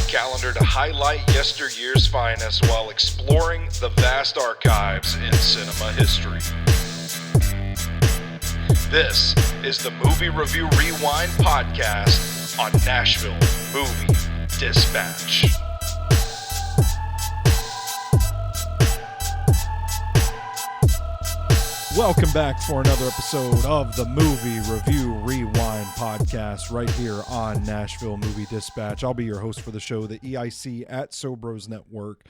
calendar to highlight yesteryear's finest while exploring the vast archives in cinema history. This is the Movie Review Rewind podcast on Nashville Movie Dispatch. Welcome back for another episode of the Movie Review Rewind podcast right here on Nashville Movie Dispatch. I'll be your host for the show, the EIC at Sobros Network,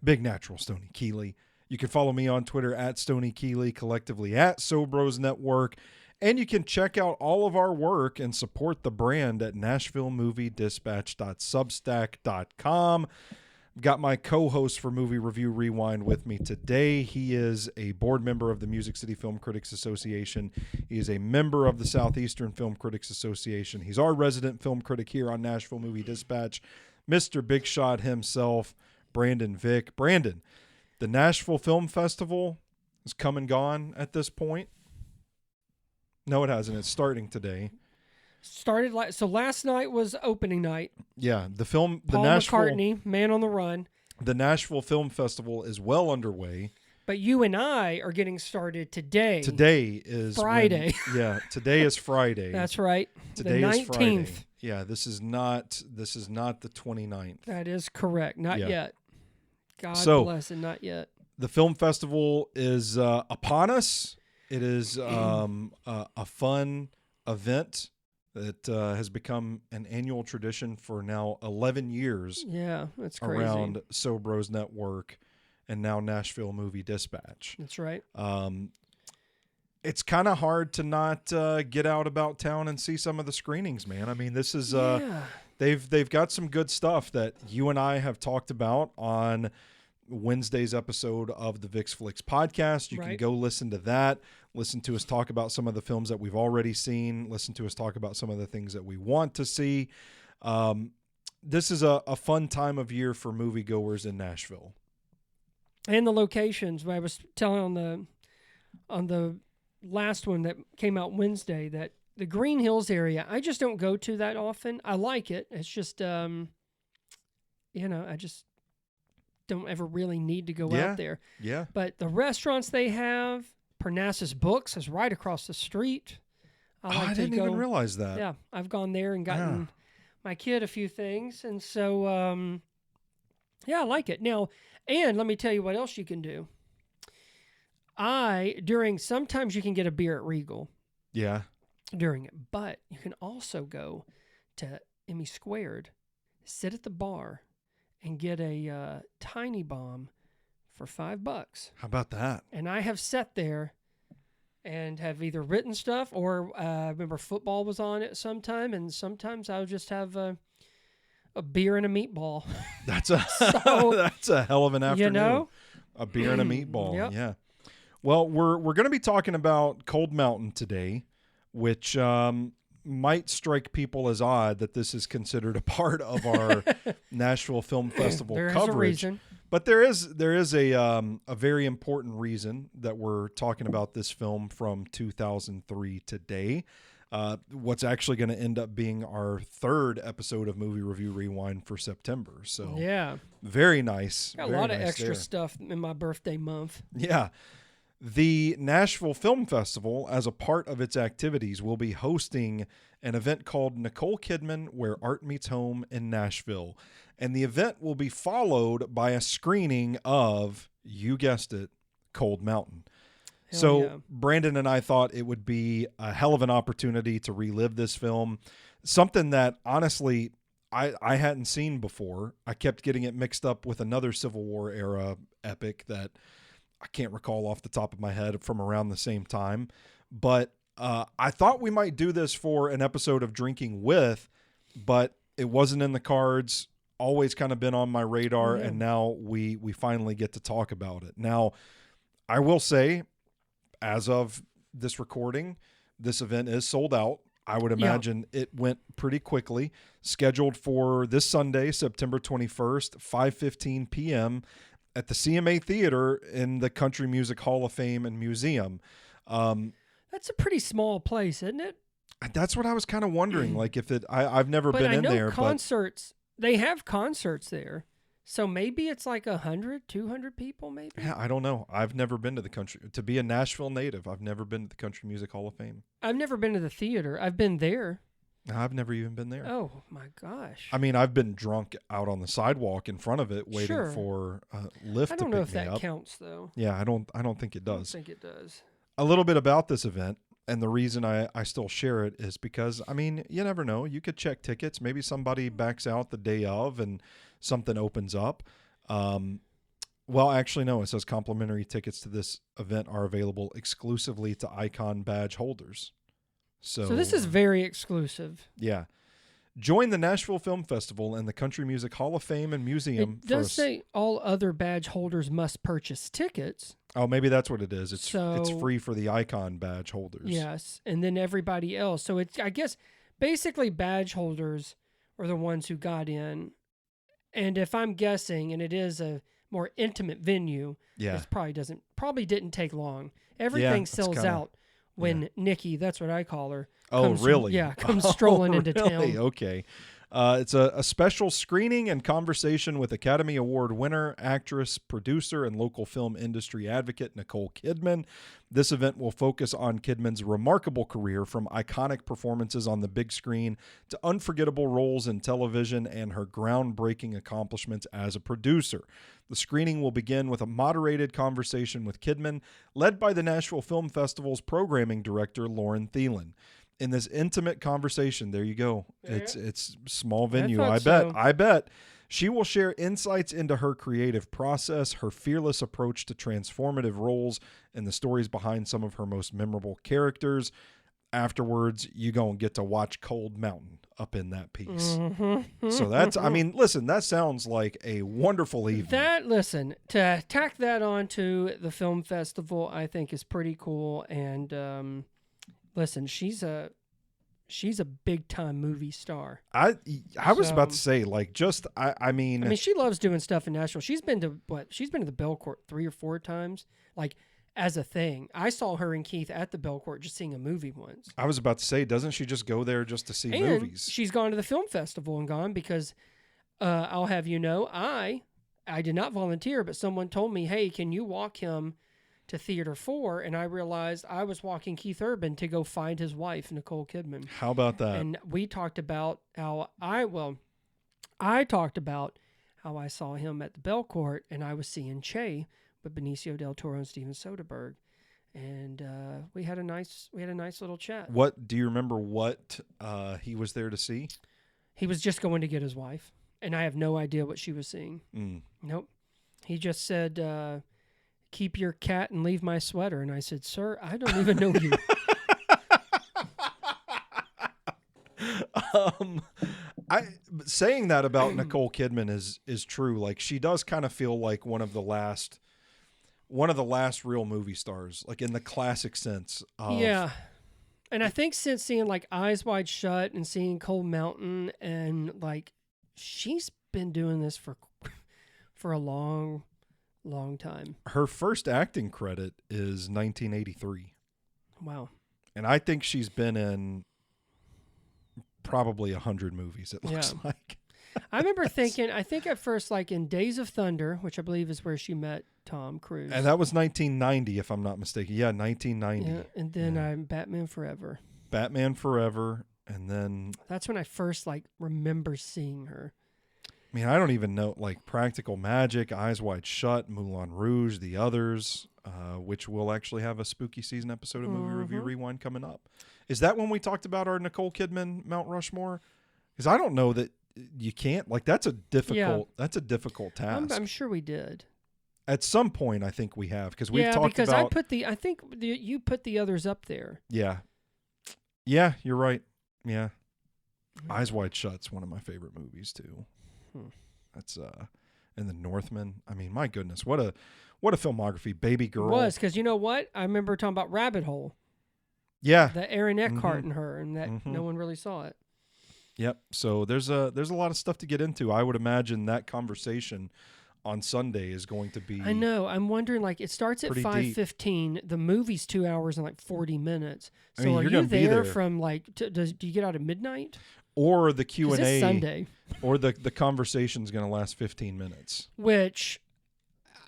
Big Natural Stoney Keeley. You can follow me on Twitter at Stoney Keeley, collectively at Sobros Network, and you can check out all of our work and support the brand at NashvilleMovieDispatch.substack.com. I've got my co-host for Movie Review Rewind with me today. He is a board member of the Music City Film Critics Association. He is a member of the Southeastern Film Critics Association. He's our resident film critic here on Nashville Movie Dispatch, Mr. Big Shot himself, Brandon Vick. Brandon, the Nashville Film Festival is come and gone at this point. No, it hasn't. It's starting today. So last night was opening night. Yeah, Paul McCartney, Man on the Run. The Nashville Film Festival is well underway. But you and I are getting started today. Today is Friday. Today is Friday. That's right. Today the 19th. is Friday. Yeah, this is not the 29th. That is correct. Not yet. God bless it, not yet. The film festival is upon us. It is a fun event that has become an annual tradition for now 11 years. Yeah, that's crazy. Around Sobros Network and now Nashville Movie Dispatch. That's right. It's kind of hard to not get out about town and see some of the screenings, man. I mean, this is they've got some good stuff that you and I have talked about on Wednesday's episode of the Vix Flicks podcast. You can go listen to that. Listen to us talk about some of the films that we've already seen. Listen to us talk about some of the things that we want to see. This is a fun time of year for moviegoers in Nashville. And the locations. I was telling on the last one that came out Wednesday that the Green Hills area, I just don't go to that often. I like it. It's just, I just don't ever really need to go out there. Yeah. But the restaurants they have, Parnassus Books is right across the street. I didn't even realize that. Yeah, I've gone there and gotten my kid a few things. And so, I like it. Now, and let me tell you what else you can do. Sometimes you can get a beer at Regal. Yeah. During it. But you can also go to Emmy Squared, sit at the bar, and get a tiny bomb for $5. How about that? And I have sat there and have either written stuff or I remember football was on at some time, and sometimes I'll just have a beer and a meatball. That's a hell of an afternoon. You know? A beer and a meatball. Yep. Yeah. Well, we're going to be talking about Cold Mountain today, which might strike people as odd that this is considered a part of our Nashville Film Festival there coverage. Is a reason. But there is a very important reason that we're talking about this film from 2003 today. What's actually going to end up being our third episode of Movie Review Rewind for September. So very nice. Got a lot of extra stuff in my birthday month. Yeah. The Nashville Film Festival, as a part of its activities, will be hosting an event called Nicole Kidman, Where Art Meets Home in Nashville. And the event will be followed by a screening of, you guessed it, Cold Mountain. Brandon and I thought it would be a hell of an opportunity to relive this film. Something that, honestly, I hadn't seen before. I kept getting it mixed up with another Civil War era epic that I can't recall off the top of my head from around the same time. But I thought we might do this for an episode of Drinking With, but it wasn't in the cards. Always kind of been on my radar, and now we finally get to talk about it. Now, I will say, as of this recording, this event is sold out. I would imagine it went pretty quickly. Scheduled for this Sunday, September 21st, 5:15 p.m. at the CMA Theater in the Country Music Hall of Fame and Museum. That's a pretty small place, isn't it? That's what I was kind of wondering. Like if it, I've never been in there. Concerts, they have concerts there. So maybe it's like 100, 200 people, maybe? Yeah, I don't know. I've never been to the country. To be a Nashville native, I've never been to the Country Music Hall of Fame. I've never been to the theater. I've been there. I've never even been there. Oh, my gosh. I mean, I've been drunk out on the sidewalk in front of it waiting Sure. for a lift to I don't know pick if me that up. counts, though. Yeah, I don't think it I don't does. think it does. A little bit about this event, and the reason I still share it is because, I mean, you never know. You could check tickets. Maybe somebody backs out the day of and something opens up. Well, actually, no. It says complimentary tickets to this event are available exclusively to Icon badge holders. So this is very exclusive. Yeah. Join the Nashville Film Festival and the Country Music Hall of Fame and Museum. It does say all other badge holders must purchase tickets. Oh, maybe that's what it is. It's So- free for the Icon badge holders. Yes, and then everybody else. So it's, I guess, basically badge holders are the ones who got in. And if I'm guessing, and it is a more intimate venue, Yeah. this probably didn't take long. Everything it's sells kinda- out when Nikki, that's what I call her. Oh, comes- really? comes strolling into Really? town. Okay. It's a special screening and conversation with Academy Award winner, actress, producer, and local film industry advocate Nicole Kidman. This event will focus on Kidman's remarkable career, from iconic performances on the big screen to unforgettable roles in television and her groundbreaking accomplishments as a producer. The screening will begin with a moderated conversation with Kidman, led by the Nashville Film Festival's programming director, Lauren Thielen. In this intimate conversation, there you go. Yeah. It's small venue. thought I so. bet. She will share insights into her creative process, her fearless approach to transformative roles, and the stories behind some of her most memorable characters. Afterwards, you gonna get to watch Cold Mountain up in that piece. Mm-hmm. So that's, I mean, listen, that sounds like a wonderful evening. To tack that onto the film festival, I think is pretty cool. And listen, she's a big time movie star. I was about to So- say, like, just I mean, she loves doing stuff in Nashville. She's been to the Belcourt 3 or 4 times, like as a thing. I saw her and Keith at the Belcourt just seeing a movie once. I was about to say, doesn't she just go there just to see And movies? she's gone to the film festival and gone because I'll have you know, I did not volunteer, but someone told me, hey, can you walk him to Theater 4? And I realized I was walking Keith Urban to go find his wife, Nicole Kidman. How about that? And we talked about how I talked about how I saw him at the Belcourt and I was seeing Che with Benicio del Toro and Steven Soderbergh. And we had a nice little chat. What do you remember? What he was there to see? He was just going to get his wife, and I have no idea what she was seeing. Mm. Nope. He just said, keep your cat and leave my sweater. And I said, sir, I don't even know you. Saying that about Nicole Kidman is true. Like, she does kind of feel like one of the last real movie stars, like in the classic sense. Yeah. And I think since seeing like Eyes Wide Shut and seeing Cold Mountain, and like she's been doing this for a long, long time. Her first acting credit is 1983. Wow. And I think she's been in probably 100 movies, it looks like. I remember thinking, I think at first, like in Days of Thunder, which I believe is where she met Tom Cruise. And that was 1990, if I'm not mistaken. Yeah, 1990. Yeah, and then I'm Batman Forever. Batman Forever, and then... That's when I first, like, remember seeing her. I mean, I don't even know, like, Practical Magic, Eyes Wide Shut, Moulin Rouge, The Others, which will actually have a spooky season episode of Movie Review Rewind coming up. Is that when we talked about our Nicole Kidman Mount Rushmore? Because I don't know that you can't, like, that's a difficult task. I'm sure we did. At some point, I think we have, because we've talked because about... I think you put the others up there. Yeah. Yeah, you're right. Yeah. Eyes Wide Shut's one of my favorite movies, too. That's, and The Northman. I mean, my goodness, what a filmography. Baby Girl. It was, because you know what? I remember talking about Rabbit Hole. Yeah. The Aaron Eckhart and her, and that no one really saw it. Yep. So there's a lot of stuff to get into. I would imagine that conversation on Sunday is going to be... I know. I'm wondering, like, it starts at pretty 5:15. The movie's 2 hours and like 40 minutes. So I mean, are you're you gonna be there there. from like? Do you get out at midnight? or the 'Cause Q&A, it's Sunday, or the conversation's going to last 15 minutes. which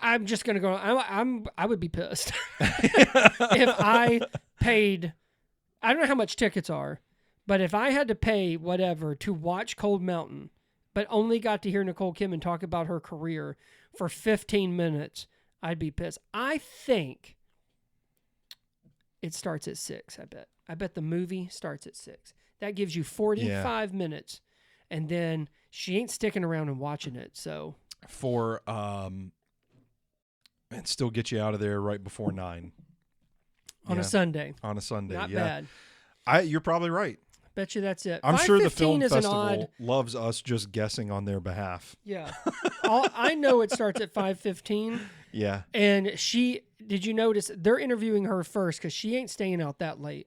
I'm just gonna go. I would be pissed if I paid. I don't know how much tickets are, but if I had to pay whatever to watch Cold Mountain, but only got to hear Nicole Kidman talk about her career for 15 minutes, I'd be pissed. I think it starts at 6. I bet the movie starts at 6. That gives you 45 minutes, and then she ain't sticking around and watching it. So and still get you out of there right before 9 on a Sunday. On a Sunday, Not bad. You're probably right. Bet you that's it. I'm sure the film 5:15 is an festival odd. loves us just guessing on their behalf. Yeah, I know it starts at 5:15. Yeah, And did you notice they're interviewing her first because she ain't staying out that late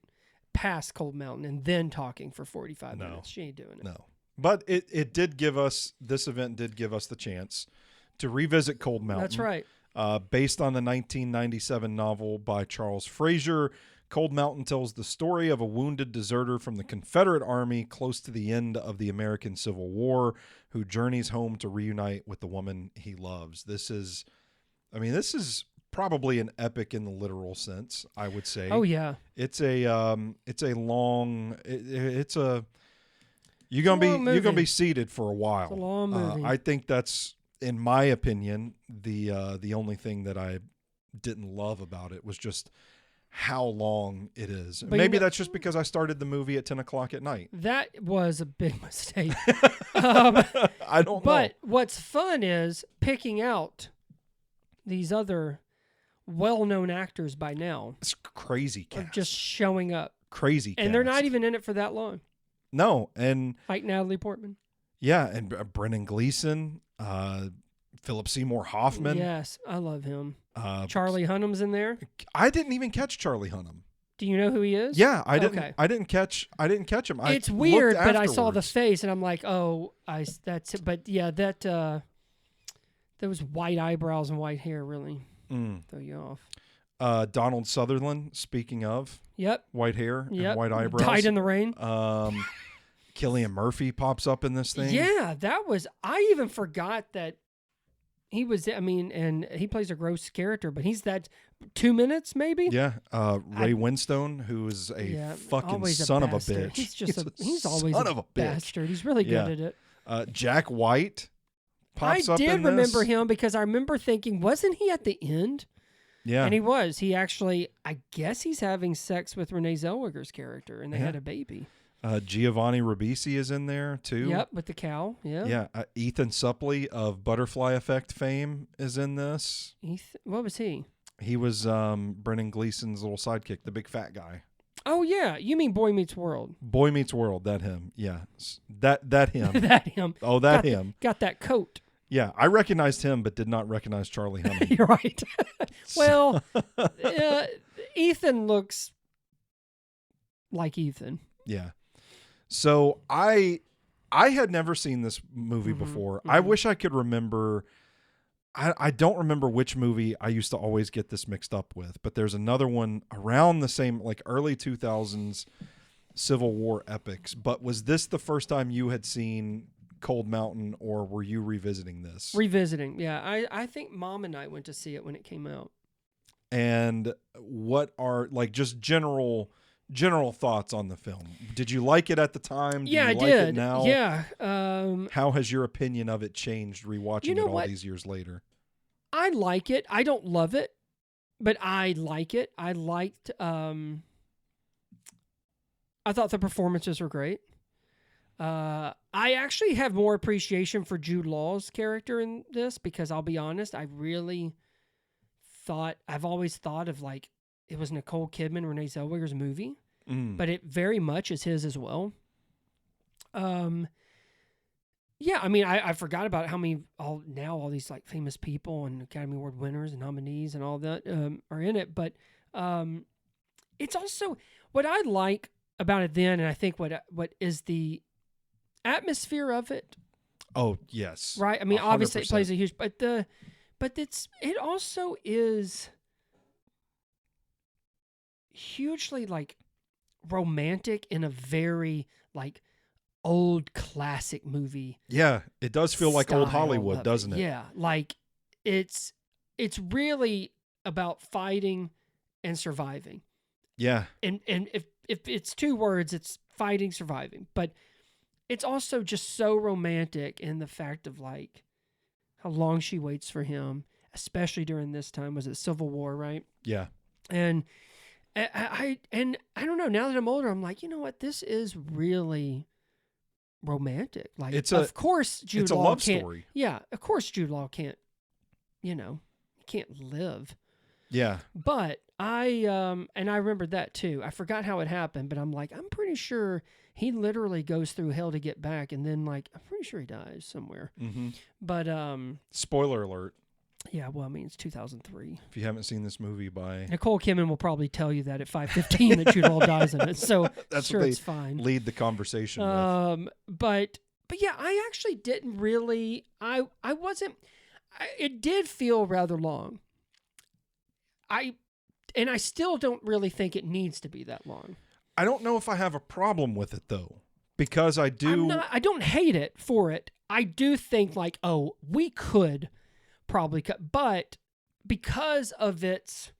past Cold Mountain and then talking for 45 minutes. She ain't doing it. No, but it did give us, this event did give us the chance to revisit Cold Mountain. That's right. Based on the 1997 novel by Charles Frazier, Cold Mountain tells the story of a wounded deserter from the Confederate Army close to the end of the American Civil War who journeys home to reunite with the woman he loves. This is probably an epic in the literal sense, I would say. Oh yeah. It's a long you're gonna be seated for a while. It's a long movie. I think that's, in my opinion, the only thing that I didn't love about it was just how long it is. But Maybe that's just because I started the movie at 10 o'clock at night. That was a big mistake. I don't know. But what's fun is picking out these other well-known actors by now. It's crazy cast. Are just showing up. Crazy And cast. they're not even in it for that long. No, and Like Natalie Portman. yeah, and Brendan Gleeson, Philip Seymour Hoffman. Yes, I love him. Charlie Hunnam's in there. I didn't even catch Charlie Hunnam. Do you know who he is? Yeah, I didn't. Okay. I didn't catch him. It's weird, looked but I saw the afterwards. face and I'm like, oh, that's it. But yeah, those white eyebrows and white hair really throw you off. Donald Sutherland. Speaking of Yep. white hair Yep. and white eyebrows, Died in the rain. Cillian Murphy pops up in this thing. Yeah, I even forgot that he was, and he plays a gross character, but he's that 2 minutes maybe? Yeah. Ray Winstone, who is a fucking always son of a bastard. bitch. He's just he's always son a of a bitch. bastard. He's really good at it. Jack White pops I up did in this. remember him because I remember thinking, wasn't he at the end? Yeah. And he was. He actually, I guess he's having sex with Renee Zellweger's character, and they had a baby. Giovanni Ribisi is in there too. Yep, with the cow. Yeah. Yeah. Ethan Suplee of Butterfly Effect fame is in this. What was he? He was Brendan Gleeson's little sidekick, the big fat guy. Oh yeah, you mean Boy Meets World? Boy Meets World, that him. Yeah, that him. That him. Oh, that him. Got that coat. Yeah, I recognized him, but did not recognize Charlie Hunnam. You're right. Well, Ethan looks like Ethan. Yeah. So I had never seen this movie before. I wish I could remember. I don't remember which movie I used to always get this mixed up with, but there's another one around the same, like early 2000s Civil War epics. But was this the first time you had seen Cold Mountain, or were you revisiting this? Revisiting, yeah. I think Mom and I went to see it when it came out. And what are like just general thoughts on the film? Did you like it at the time? Do Yeah, you I like did. It now? Yeah. How has your opinion of it changed rewatching it all these years later? I like it. I don't love it, but I like it. I liked. I thought the performances were great. I actually have more appreciation for Jude Law's character in this because I'll be honest, I've always thought of like it was Nicole Kidman, Renee Zellweger's movie, but it very much is his as well. Yeah, I mean, I forgot about how many all these like famous people and Academy Award winners and nominees and all that are in it, but it's also what I like about it then, and I think what is the atmosphere of it. Oh yes, right. I mean, 100%. obviously it plays a huge, but it also is hugely like romantic in a very like old classic movie. Yeah, it does feel like old style Hollywood, of doesn't it? Yeah, like it's really about fighting and surviving. Yeah. And if it's two words, it's fighting, surviving. But it's also just so romantic in the fact of like how long she waits for him, especially during this time. Was it Civil War, right? Yeah. And I don't know. Now that I'm older, I'm like, you know what? This is really romantic. Like, of course, Jude Law a love can't. story. Yeah, of course, Jude Law can't. Can't live. Yeah. But I remembered that too. I forgot how it happened, but I'm like, I'm pretty sure he literally goes through hell to get back, and then like I'm pretty sure he dies somewhere. Mm-hmm. But spoiler alert. Yeah, well, I mean, it's 2003. If you haven't seen this movie by... Nicole Kidman will probably tell you that at 5:15 that Jude Law dies in it, so that's sure what they it's fine. lead the conversation with. But yeah, I actually didn't really... I wasn't... it did feel rather long. I still don't really think it needs to be that long. I don't know if I have a problem with it, though, because I do... I don't hate it for it. I do think, like, oh, we could probably cut, but because of its...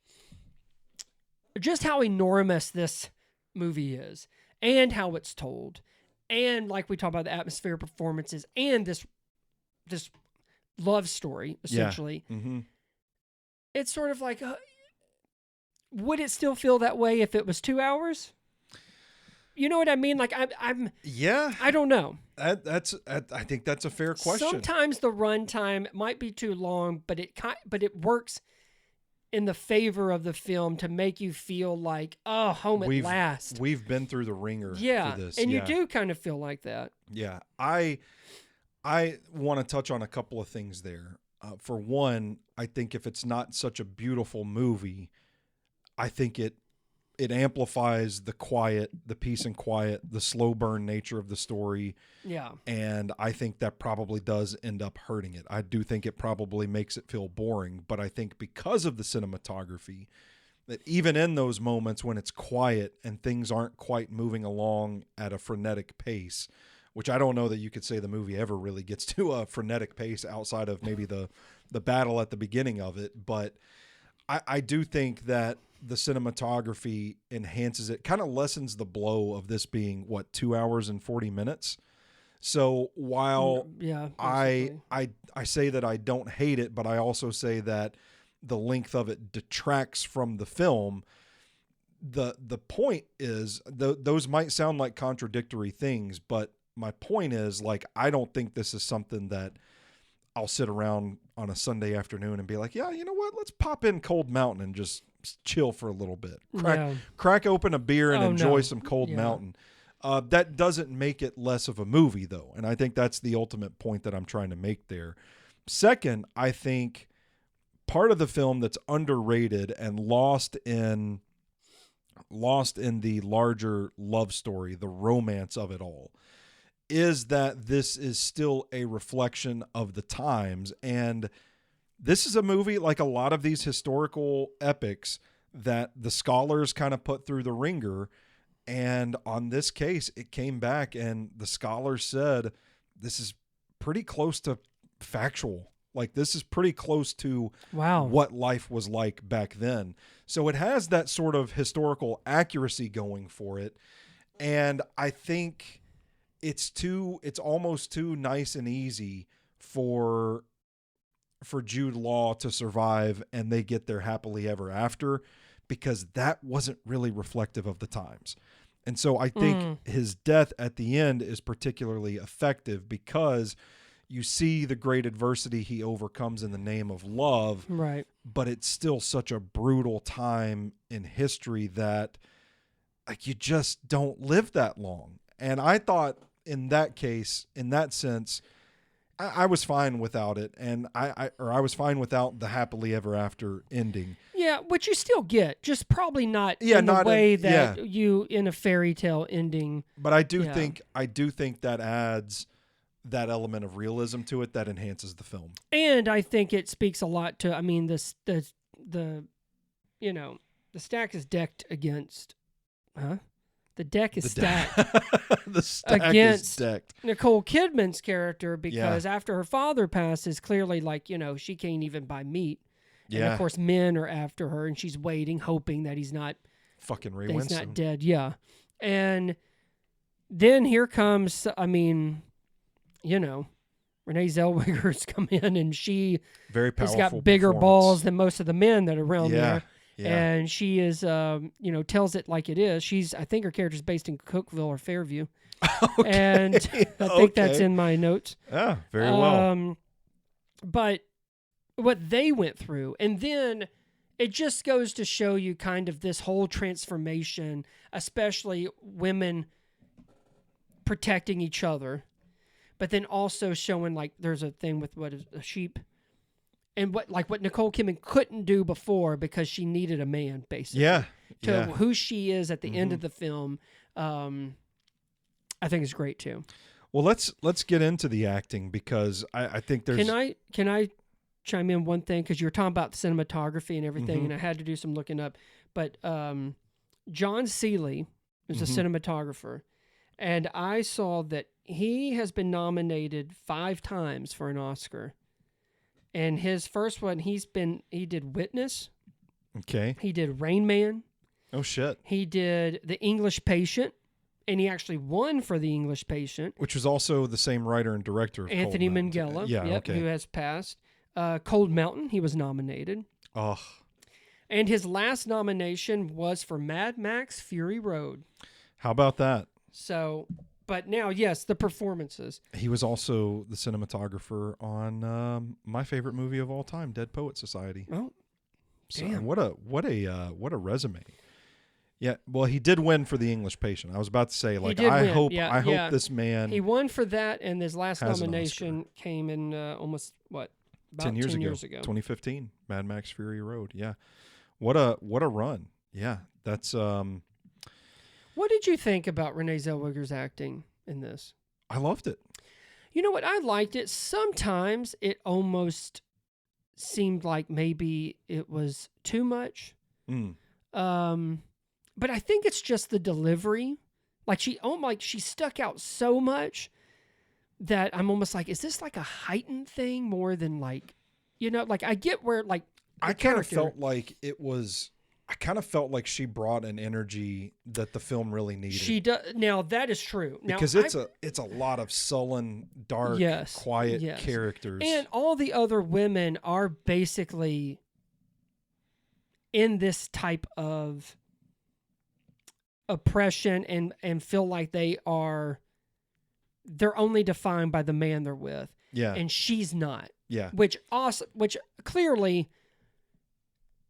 just how enormous this movie is, and how it's told, and like we talked about the atmosphere, performances, and this love story, essentially, Yeah. Mm-hmm. it's sort of like... would it still feel that way if it was 2 hours? You know what I mean? Like I'm. Yeah. I don't know. I think that's a fair question. Sometimes the runtime might be too long, but it works in the favor of the film to make you feel like, oh, home at last. We've been through the ringer. Yeah, for this. and yeah. you do kind of feel like that. Yeah, I want to touch on a couple of things there. For one, I think if it's not such a beautiful movie, I think it amplifies the peace and quiet, the slow burn nature of the story. Yeah. And I think that probably does end up hurting it. I do think it probably makes it feel boring, but I think because of the cinematography, that even in those moments when it's quiet and things aren't quite moving along at a frenetic pace, which I don't know that you could say the movie ever really gets to a frenetic pace outside of maybe the battle at the beginning of it. But I do think that the cinematography enhances it, kind of lessens the blow of this being 2 hours and 40 minutes. So while I say that I don't hate it, but I also say that the length of it detracts from the film. The point is, those might sound like contradictory things, but my point is, like, I don't think this is something that I'll sit around on a Sunday afternoon and be like, yeah, you know what? Let's pop in Cold Mountain and just chill for a little bit. Crack open a beer and enjoy some Cold Mountain. That doesn't make it less of a movie, though. And I think that's the ultimate point that I'm trying to make there. Second, I think part of the film that's underrated and lost in the larger love story, the romance of it all, is that this is still a reflection of the times. And this is a movie, like a lot of these historical epics, that the scholars kind of put through the ringer. And on this case, it came back and the scholars said, this is pretty close to factual. Like, this is pretty close to what life was like back then. So it has that sort of historical accuracy going for it. And I think it's almost too nice and easy for Jude Law to survive and they get their happily ever after, because that wasn't really reflective of the times. And so I think his death at the end is particularly effective because you see the great adversity he overcomes in the name of love, right? But it's still such a brutal time in history that, like, you just don't live that long. And I thought in that case, in that sense, I was fine without it, and I was fine without the happily ever after ending. Yeah, which you still get, just probably not in the way that you in a fairy tale ending. But I do think that adds that element of realism to it that enhances the film. And I think it speaks a lot to, I mean, the stack is decked against, The deck is The stacked the stack is against decked. Nicole Kidman's character because after her father passes, clearly, like, she can't even buy meat. And Yeah. of course, men are after her, and she's waiting, hoping that he's not Fucking Ray that he's Winston. not dead. Yeah. And then here comes, Renee Zellweger's come in, and she Very has powerful. got bigger performance. balls than most of the men that are around Yeah. there. Yeah. And she is, tells it like it is. I think her character's based in Cookeville or Fairview. Okay. And I think that's Okay. in my notes. Yeah, very well. But what they went through, and then it just goes to show you kind of this whole transformation, especially women protecting each other, but then also showing, like, there's a thing with what is a sheep. And what Nicole Kidman couldn't do before because she needed a man, basically. Yeah. To who she is at the end of Mm-hmm. the film, I think is great too. Well, let's get into the acting because I think there's. Can I chime in one thing, because you were talking about the cinematography and everything, Mhm. and I had to do some looking up. But John Seeley is a Mhm. cinematographer, and I saw that he has been nominated 5 times for an Oscar. And his first one, he did Witness, Okay. he did Rain Man, Oh shit. he did The English Patient, and he actually won for The English Patient. Which was also the same writer and director of Anthony Cold Mountain. Minghella, Yeah. yep, Okay. who has passed. Cold Mountain, he was nominated. Oh, And his last nomination was for Mad Max Fury Road. how about that? So, but now, yes, the performances. He was also the cinematographer on my favorite movie of all time, Dead Poet Society. Oh, So damn. what a resume. Yeah, well, he did win for The English Patient. I was about to say, like, did I win. hope Yeah, I yeah. hope this man He won for that, and his last Has an nomination came in almost, about 10 years ago, 2015, Mad Max Fury Road. Yeah, what a run. Yeah, that's What did you think about Renee Zellweger's acting in this? I loved it. You know what? I liked it. Sometimes it almost seemed like maybe it was too much. Mm. But I think it's just the delivery. Like she stuck out so much that I'm almost like, is this like a heightened thing more than like, like I get where like I kind of felt like it was. I kind of felt like she brought an energy that the film really needed. she does. Now that is true. Now, Because it's a lot of sullen, dark, Yes, quiet yes. characters. and all the other women are basically in this type of oppression and feel like they're only defined by the man they're with. yeah, And she's not. yeah, Which clearly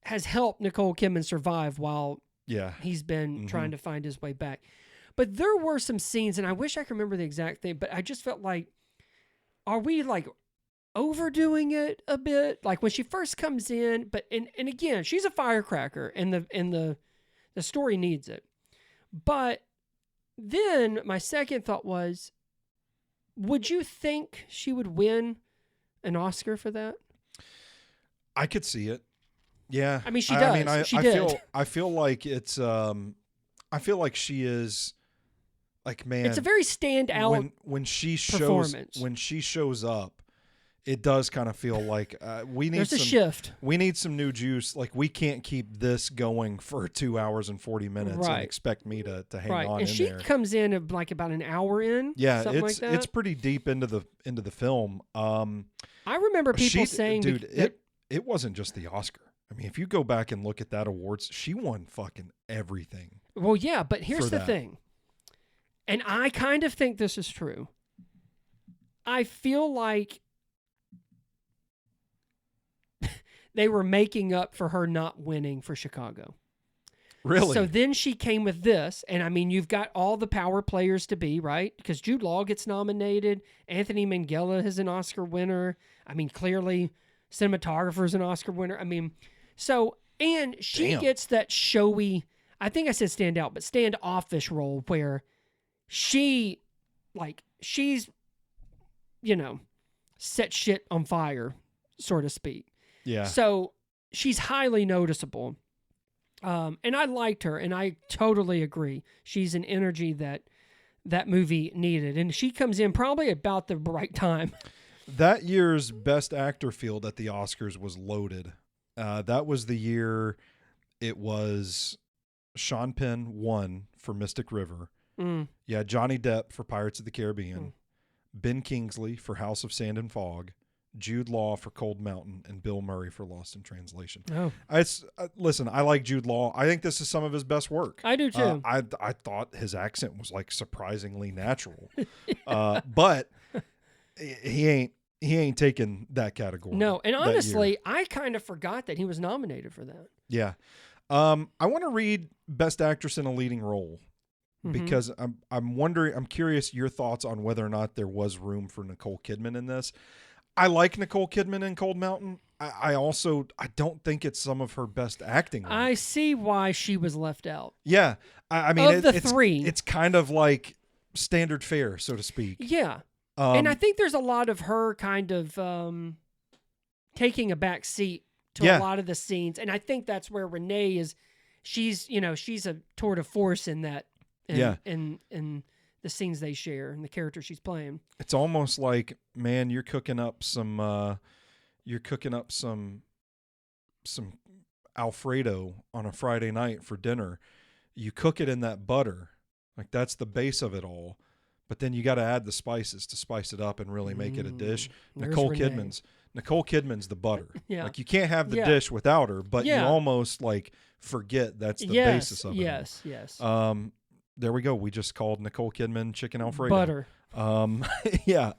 has helped Nicole Kidman survive while yeah. he's been Mhm. trying to find his way back. But there were some scenes, and I wish I could remember the exact thing, but I just felt like, are we like overdoing it a bit? Like when she first comes in, but and again, she's a firecracker, and the story needs it. But then my second thought was, would you think she would win an Oscar for that? I could see it. Yeah, I mean, she I mean, does. She I did. I feel like it's. I feel like she is. Like, man, It's a very standout when she shows performance. up, it does kind of feel like we need There's a some shift. we need some new juice. Like, we can't keep this going for 2 hours and 40 minutes Right. and expect me to hang Right. on And in she there. comes in at like about an hour in. Yeah, something like that. it's pretty deep into the film. I remember people saying, dude, that, it wasn't just the Oscar. I mean, if you go back and look at that awards, she won fucking everything. well, yeah, but here's for the that. thing. And I kind of think this is true. I feel like they were making up for her not winning for Chicago. Really? So then she came with this, and I mean, you've got all the power players to be, right? Because Jude Law gets nominated. Anthony Minghella is an Oscar winner. I mean, clearly, cinematographer's an Oscar winner. I mean, so, and she Damn. gets that showy, I think I said stand out, but standoffish role where she's, set shit on fire, so to speak. yeah. So she's highly noticeable. And I liked her, and I totally agree. She's an energy that movie needed, and she comes in probably about the right time. That year's Best Actor field at the Oscars was loaded. That was the year it was Sean Penn won for Mystic River. Yeah, Johnny Depp for Pirates of the Caribbean. Ben Kingsley for House of Sand and Fog. Jude Law for Cold Mountain, and Bill Murray for Lost in Translation. Oh, Listen, I like Jude Law. I think this is some of his best work. I do too. I thought his accent was like surprisingly natural, but he ain't taking that category. No, and that honestly, year. I kind of forgot that he was nominated for that. Yeah. I want to read Best Actress in a Leading Role because I'm curious your thoughts on whether or not there was room for Nicole Kidman in this. I like Nicole Kidman in Cold Mountain. I don't think it's some of her best acting work. I see why she was left out. Yeah. I mean, Of the three. It's kind of like standard fare, so to speak. Yeah. And I think there's a lot of her kind of taking a back seat to a lot of the scenes. And I think that's where Renee is. She's a tour de force in that. In the scenes they share and the character she's playing. It's almost like, man, you're cooking up some Alfredo on a Friday night for dinner. You cook it in that butter. Like that's the base of it all. But then you got to add the spices to spice it up and really make it a dish. Nicole Kidman's the butter. Yeah. Like you can't have the dish without her, but you almost like forget that's the basis of it. Yes. There we go. We just called Nicole Kidman Chicken Alfredo. Butter. Yeah.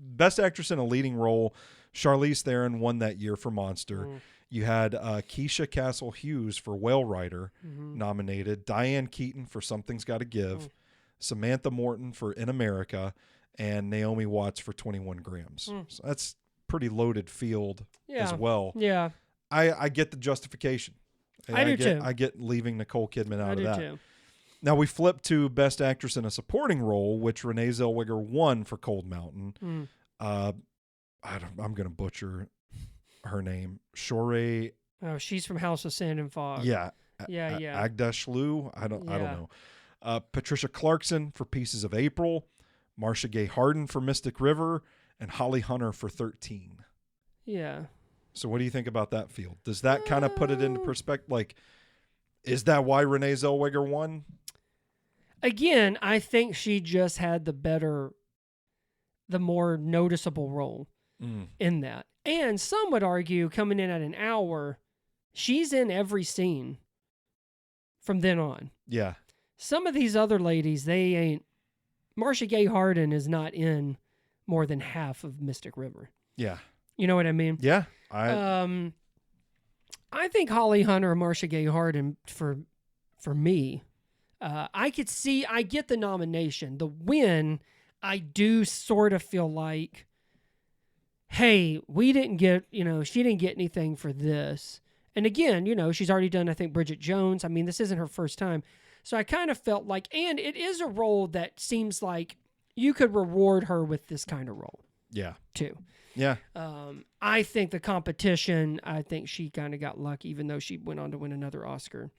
Best Actress in a Leading Role, Charlize Theron won that year for Monster. You had Keisha Castle Hughes for Whale Rider nominated, Diane Keaton for Something's Gotta Give, Samantha Morton for In America, and Naomi Watts for 21 Grams. So that's pretty loaded field as well. Yeah. I get the justification. I do too. I get leaving Nicole Kidman out of that. Too. Now we flip to Best Actress in a Supporting Role, which Renee Zellweger won for Cold Mountain. I'm going to butcher her name. Shore. Oh, she's from House of Sand and Fog. Yeah. Yeah. Agdashlu. I don't know. Patricia Clarkson for Pieces of April, Marcia Gay Harden for Mystic River, and Holly Hunter for 13. Yeah. So what do you think about that field? Does that kind of put it into perspective? Like, is that why Renee Zellweger won? Again, I think she just had the more noticeable role in that. And some would argue, coming in at an hour, she's in every scene from then on. Yeah. Some of these other ladies, they ain't. Marcia Gay Harden is not in more than half of Mystic River. Yeah. You know what I mean? Yeah. I think Holly Hunter and Marcia Gay Harden for me. I get the nomination. The win, I do sort of feel like, hey, we didn't get, she didn't get anything for this. And again, she's already done, I think, Bridget Jones. I mean, this isn't her first time. So I kind of felt like, and it is a role that seems like you could reward her with this kind of role. Yeah. Too. Yeah. I think the competition, I think she kind of got lucky, even though she went on to win another Oscar.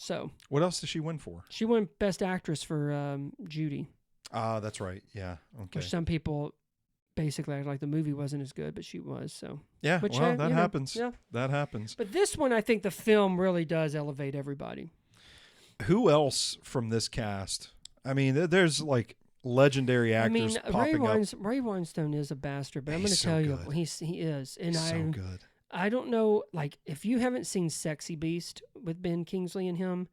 So what else did she win for? She won Best Actress for Judy. That's right. Yeah. Okay. Which some people basically act like the movie wasn't as good, but she was. So yeah. Which, that happens. Yeah. That happens. But this one, I think the film really does elevate everybody. Who else from this cast? I mean, there's like legendary actors popping up. Ray Weinstein is a bastard, but I'm going to so tell you, good. he is. And He's so good. I don't know, like, if you haven't seen Sexy Beast with Ben Kingsley and him,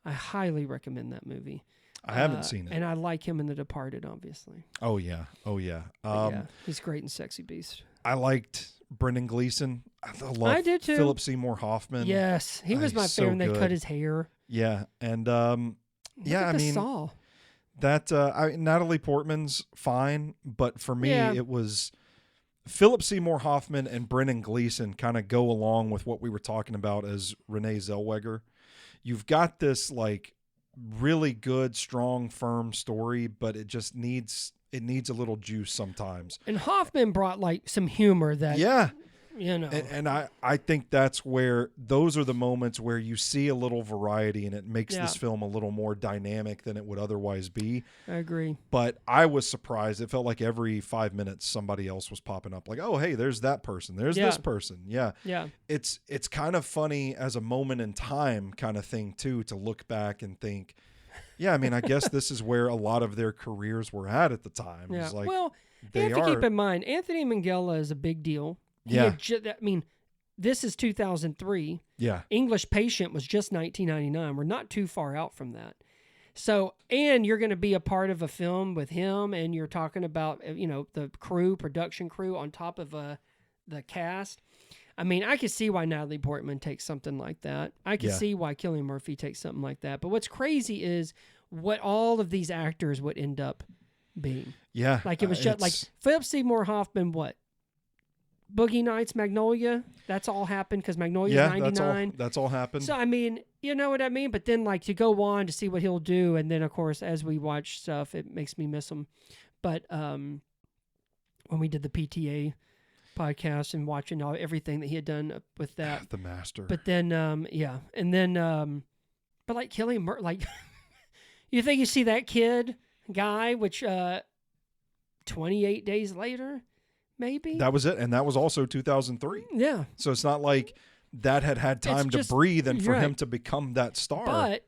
I highly recommend that movie. I haven't seen it. And I like him in The Departed, obviously. Oh, yeah. He's great in Sexy Beast. I liked Brendan Gleeson. I did too. Philip Seymour Hoffman. Yes, he was my favorite. And they cut his hair. Yeah, and Saw. That Natalie Portman's fine, but for me it was Philip Seymour Hoffman and Brendan Gleeson kind of go along with what we were talking about as Renee Zellweger. You've got this like really good, strong, firm story, but it just needs a little juice sometimes. And Hoffman brought like some humor that You know. And I think that's where those are the moments where you see a little variety and it makes this film a little more dynamic than it would otherwise be. I agree. But I was surprised. It felt like every 5 minutes somebody else was popping up. Like, oh, hey, there's that person. There's this person. Yeah. Yeah. It's kind of funny as a moment in time kind of thing, too, to look back and think, yeah, I mean, I guess this is where a lot of their careers were at the time. Yeah. It's like, well, you have to keep in mind, Anthony Minghella is a big deal. I mean, this is 2003. Yeah. English Patient was just 1999. We're not too far out from that. So, and you're going to be a part of a film with him, and you're talking about, the production crew on top of the cast. I mean, I could see why Natalie Portman takes something like that. I could see why Cillian Murphy takes something like that. But what's crazy is what all of these actors would end up being. Yeah. Like it was just like Philip Seymour Hoffman, what? Boogie Nights, Magnolia, that's all happened because Magnolia's 99. That's all happened. So, I mean, you know what I mean? But then, like, to go on to see what he'll do, and then, of course, as we watch stuff, it makes me miss him. But when we did the PTA podcast and watching everything that he had done with that. The master. But then, And then, but like Cillian Murphy, like, you think you see that guy, which 28 days later, maybe? That was it. And that was also 2003. Yeah. So it's not like that had time to breathe and for him to become that star. But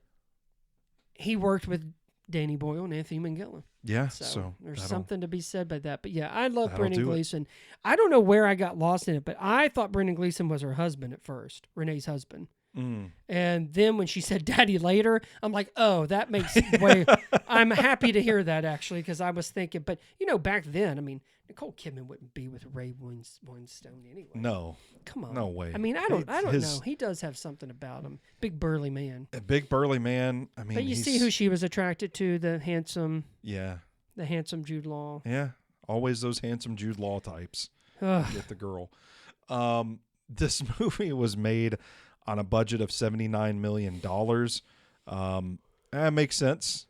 he worked with Danny Boyle and Anthony Minghella. Yeah, so there's something to be said by that. But yeah, I love Brendan Gleeson. I don't know where I got lost in it, but I thought Brendan Gleeson was her husband at first, Renee's husband. And then when she said daddy later, I'm like, oh, that makes way. I'm happy to hear that, actually, because I was thinking, but back then, I mean, Nicole Kidman wouldn't be with Ray Winstone anyway. No. Come on. No way. I mean, I don't know. He does have something about him. Big burly man. A big burly man. I mean, but you see who she was attracted to, the handsome Jude Law. Yeah. Always those handsome Jude Law types. Get the girl. This movie was made on a budget of $79 million. That makes sense.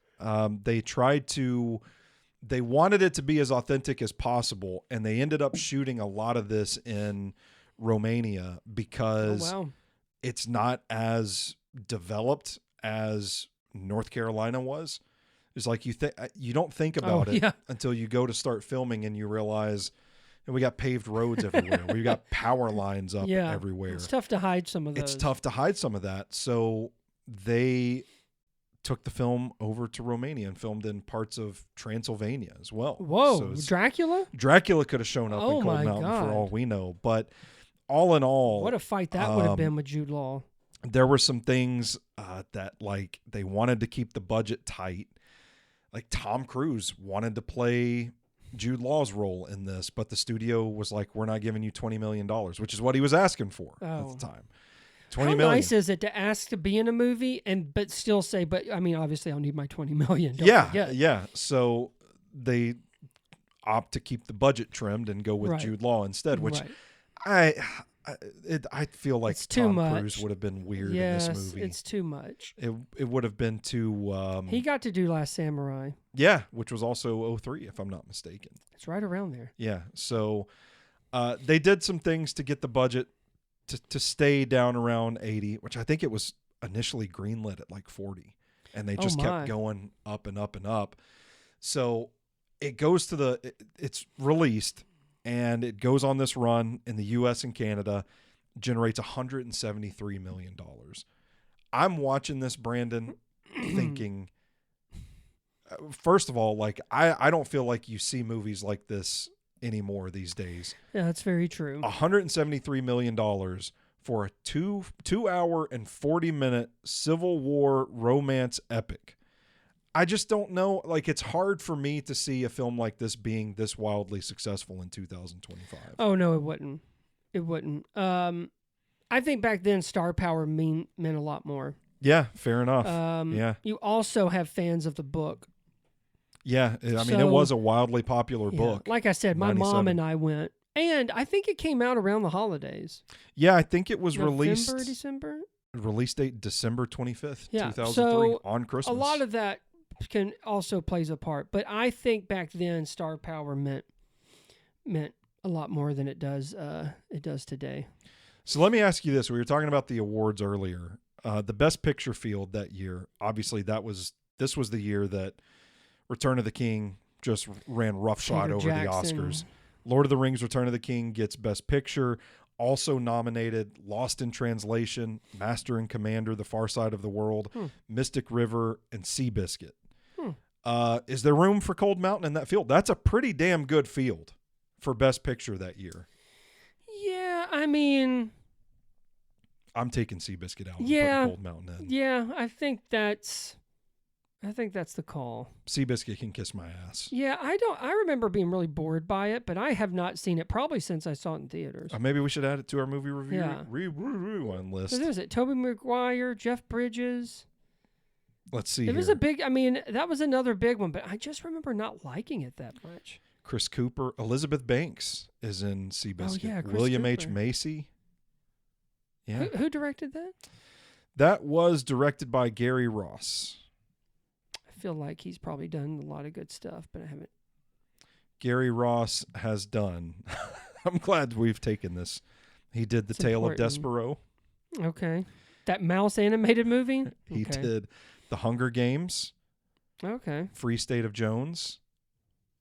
They wanted it to be as authentic as possible, and they ended up shooting a lot of this in Romania because it's not as developed as North Carolina was. It's like you don't think about it until you go to start filming and you realize we got paved roads everywhere. We got power lines up everywhere. It's tough to hide some of those. It's tough to hide some of that. So they took the film over to Romania and filmed in parts of Transylvania as well. Whoa, so Dracula? Dracula could have shown up in Cold Mountain for all we know. But all in all, what a fight that would have been with Jude Law. There were some things that like they wanted to keep the budget tight. Like Tom Cruise wanted to play Jude Law's role in this, but the studio was like, we're not giving you $20 million, which is what he was asking for at the time. $20 million. How nice is it to ask to be in a movie but still say, but I mean, obviously I'll need my $20 million. Yeah. So they opt to keep the budget trimmed and go with Jude Law instead, which I feel like Tom Cruise would have been weird in this movie. It's too much. It would have been too... he got to do Last Samurai. Yeah, which was also 03, if I'm not mistaken. It's right around there. Yeah, so they did some things to get the budget to stay down around 80, which I think it was initially greenlit at like 40. And they just kept going up and up and up. So it goes it's released, and it goes on this run in the U.S. and Canada, generates $173 million. I'm watching this, Brandon, thinking, first of all, like I don't feel like you see movies like this anymore these days. Yeah, that's very true. $173 million for a 2 hour and 40-minute Civil War romance epic. I just don't know. Like, it's hard for me to see a film like this being this wildly successful in 2025. Oh, no, it wouldn't. It wouldn't. I think back then star power meant a lot more. Yeah, fair enough. Yeah. You also have fans of the book. Yeah, I mean, it was a wildly popular book. Like I said, my mom and I went, and I think it came out around the holidays. Yeah, I think it was December? Release date December 25th, 2003, so on Christmas. A lot of that can also plays a part, but I think back then star power meant a lot more than it does today. So let me ask you this. We were talking about the awards earlier. The Best Picture field that year, obviously this was the year that Return of the King just ran roughshod Peter over Jackson. the Oscars. Lord of the Rings, Return of the King gets Best Picture. Also nominated Lost in Translation, Master and Commander, The Far Side of the World, Mystic River, and Seabiscuit. Is there room for Cold Mountain in that field? That's a pretty damn good field for Best Picture that year. Yeah, I mean... I'm taking Seabiscuit out and Yeah. putting Cold Mountain in. Yeah, I think that's the call. Seabiscuit can kiss my ass. Yeah, I remember being really bored by it, but I have not seen it probably since I saw it in theaters. Maybe we should add it to our movie review Yeah. rewind list. So there's it. Tobey Maguire, Jeff Bridges. Let's see It was here. that was another big one, but I just remember not liking it that much. Chris Cooper. Elizabeth Banks is in Seabiscuit. yeah, Chris William H. Cooper. Macy. Yeah. Who directed that? That was directed by Gary Ross. I feel like he's probably done a lot of good stuff, but I haven't. Gary Ross has done. I'm glad we've taken this. He did The Tale of important. Despero. Okay. That mouse animated movie? He Okay. did The Hunger Games, Okay. Free State of Jones,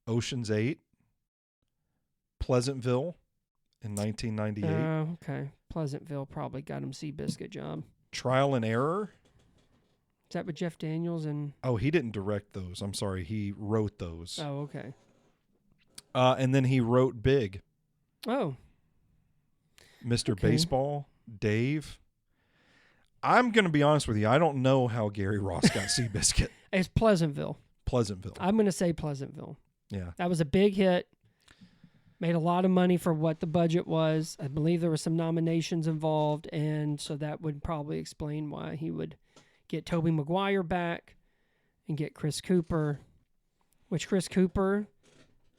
Ocean's 8, Pleasantville in 1998, Okay. Pleasantville probably got him Seabiscuit job. Trial and Error. Is that with Jeff Daniels and... Oh, he didn't direct those. I'm sorry. He wrote those. Oh, okay. And then he wrote Big, Oh, Mr. Okay. Baseball, Dave. I'm going to be honest with you. I don't know how Gary Ross got Seabiscuit. it's Pleasantville. Pleasantville. I'm going to say Pleasantville. Yeah. That was a big hit. Made a lot of money for what the budget was. I believe there were some nominations involved, and so that would probably explain why he would get Tobey Maguire back and get Chris Cooper, which Chris Cooper,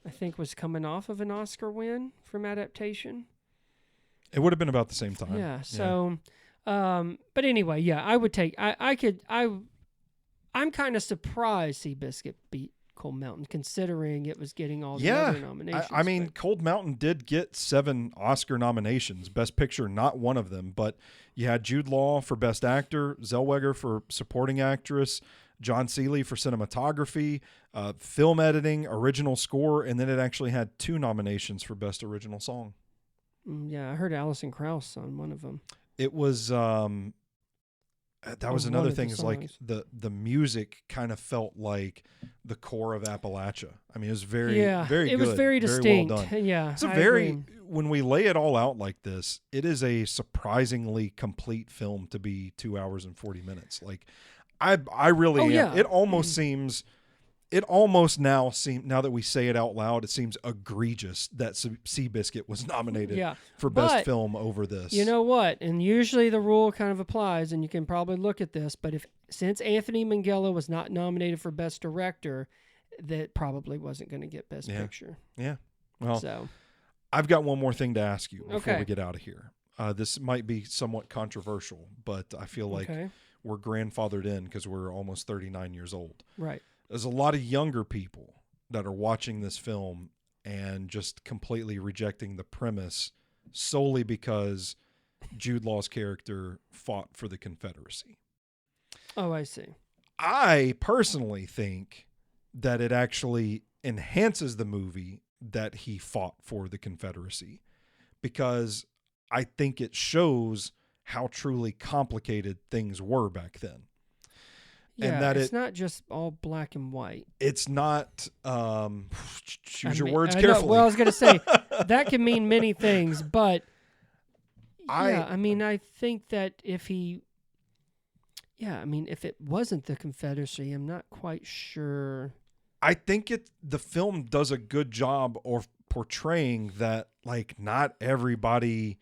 I think, was coming off of an Oscar win from adaptation. It would have been about the same time. Yeah. So, but anyway, yeah, I would take. I'm kind of surprised Seabiscuit beat Cold Mountain, considering it was getting all the other nominations. I mean, but- Cold Mountain did get 7 Oscar nominations. Best Picture, not one of them, but you had Jude Law for Best Actor, Zellweger for Supporting Actress, John Seeley for Cinematography, Film Editing, Original Score, and then it actually had 2 nominations for Best Original Song. Yeah, I heard Alison Krauss on one of them. It was that was On another one of the thing is like songs. the music kind of felt like the core of Appalachia. I mean, it was very it good, was very distinct. well done. Yeah, It's a I very agree. when we lay it all out like this, it is a surprisingly complete film to be 2 hours and 40 minutes. Like I really am. yeah. It almost seems now that we say it out loud, it seems egregious that Seabiscuit was nominated Yeah, for best but film over this. you know what? And usually the rule kind of applies, and you can probably look at this. But since Anthony Minghella was not nominated for Best Director, that probably wasn't going to get Best Yeah. Picture. Yeah. Well, So I've got one more thing to ask you before Okay. we get out of here. This might be somewhat controversial, but I feel like okay, we're grandfathered in because we're almost 39 years old. right. There's a lot of younger people that are watching this film and just completely rejecting the premise solely because Jude Law's character fought for the Confederacy. Oh, I see. I personally think that it actually enhances the movie that he fought for the Confederacy, because I think it shows how truly complicated things were back then. Yeah, And that it's not just all black and white. It's not, choose your I mean, words I know- carefully. well, I was going to say that can mean many things, but I- yeah, I mean, I think that if it wasn't the Confederacy, I'm not quite sure. I think the film does a good job of portraying that, like, not everybody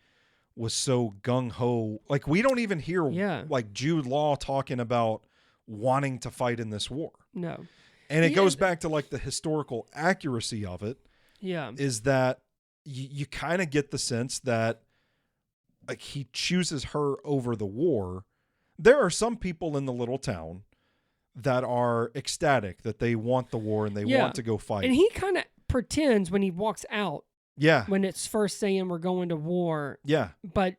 was so gung-ho. Like, we don't even hear Yeah. like Jude Law talking about wanting to fight in this war. No. And it Yeah, goes back to like the historical accuracy of it, Yeah. is that you kind of get the sense that like he chooses her over the war. There are some people in the little town that are ecstatic that they want the war and they Yeah. want to go fight. And he kind of pretends when he walks out Yeah. When it's first saying we're going to war. Yeah. But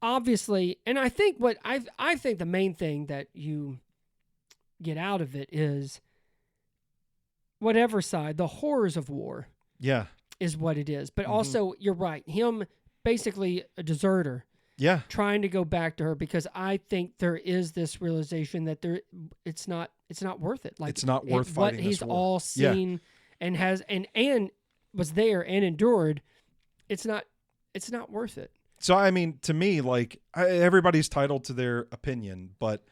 obviously, and I think I think the main thing that you get out of it is whatever side, the horrors of war. Yeah. Is what it is. But also, you're right. Him basically a deserter. Yeah. Trying to go back to her because I think there is this realization that it's not worth it. Like it's not worth fighting what he's this war. all seen and has and was there and endured. It's not worth it. So I mean, to me, like everybody's titled to their opinion, but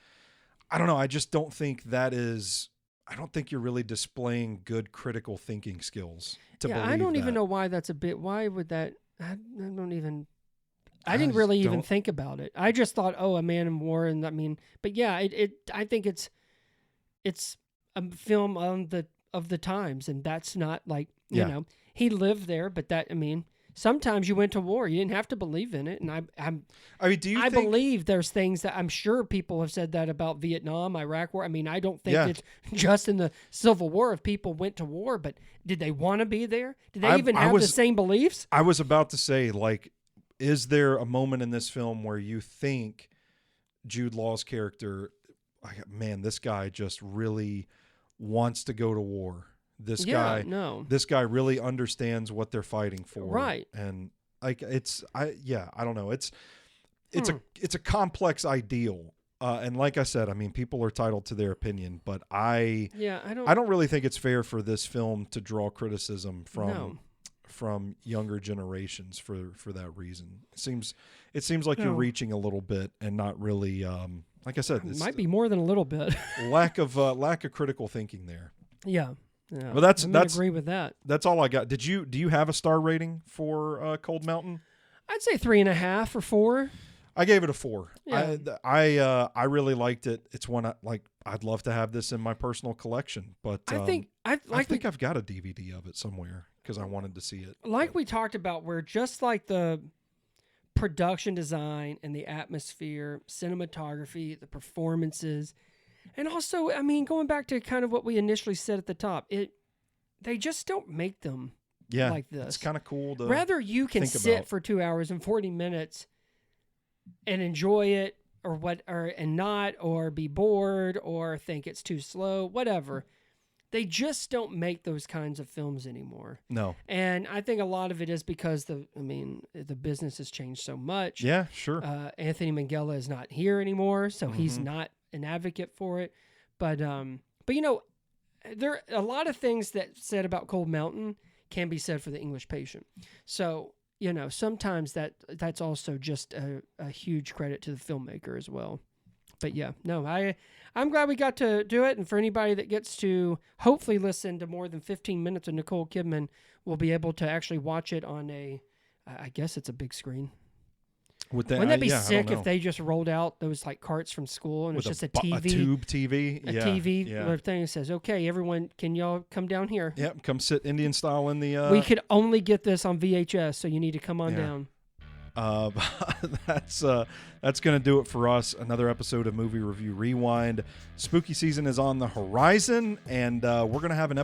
I don't know. I just don't think that is. I don't think you're really displaying good critical thinking skills to believe I don't that. even know why that's a bit. Why would that? I don't even. I didn't really even think about it. I just thought, oh, a man in war, and I mean, but yeah, I think it's a film of the times, and that's not like you know he lived there, but that I mean, sometimes you went to war, you didn't have to believe in it, and I mean, do you? I believe there's things that I'm sure people have said that about Vietnam, Iraq war. I mean, I don't think it's just in the Civil War if people went to war, but did they want to be there? Did they even have the same beliefs? I was about to say, like. Is there a moment in this film where you think Jude Law's character, man, this guy just really wants to go to war? This guy really understands what they're fighting for, right? And like I don't know. It's a complex ideal, and like I said, I mean, people are entitled to their opinion, but I don't really think it's fair for this film to draw criticism from younger generations for that reason. It seems like you're reaching a little bit and not really like I said, it might be more than a little bit. lack of critical thinking there. Yeah. Well, I agree with that. That's all I got. Do you have a star rating for Cold Mountain? I'd say 3.5 or 4. I gave it a 4. Yeah. I really liked it. It's one I'd love to have this in my personal collection, but I think I've got a DVD of it somewhere because I wanted to see it. Like we talked about, where just like the production design and the atmosphere, cinematography, the performances, and also, I mean, going back to kind of what we initially said at the top, they just don't make them like this. It's kind of cool to rather you can sit for 2 hours and 40 minutes and enjoy it or be bored or think it's too slow, whatever. They just don't make those kinds of films anymore. No. And I think a lot of it is because the business has changed so much. Yeah, sure. Anthony Minghella is not here anymore, so he's not an advocate for it. But you know, there are a lot of things that said about Cold Mountain can be said for The English Patient. So, you know, sometimes that's also just a huge credit to the filmmaker as well. But yeah, no, I'm glad we got to do it. And for anybody that gets to hopefully listen to more than 15 minutes of Nicole Kidman, we'll be able to actually watch it on I guess it's a big screen. Wouldn't that be sick if they just rolled out those like carts from school and it's just a TV, a tube TV, TV thing that says, "Okay, everyone, can y'all come down here? Yep, come sit Indian style in the." We could only get this on VHS, so you need to come on down. That's going to do it for us. Another episode of Movie Review Rewind. Spooky season is on the horizon, and we're going to have a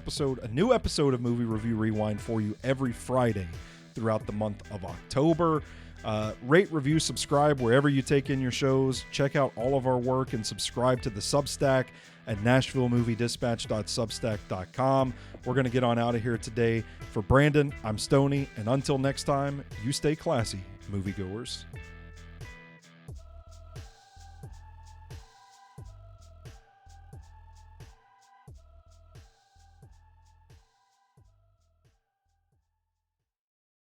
new episode of Movie Review Rewind for you every Friday throughout the month of October. Rate, review, subscribe wherever you take in your shows. Check out all of our work and subscribe to the Substack at NashvilleMovieDispatch.substack.com. We're going to get on out of here today. For Brandon, I'm Stoney, and until next time, you stay classy, moviegoers.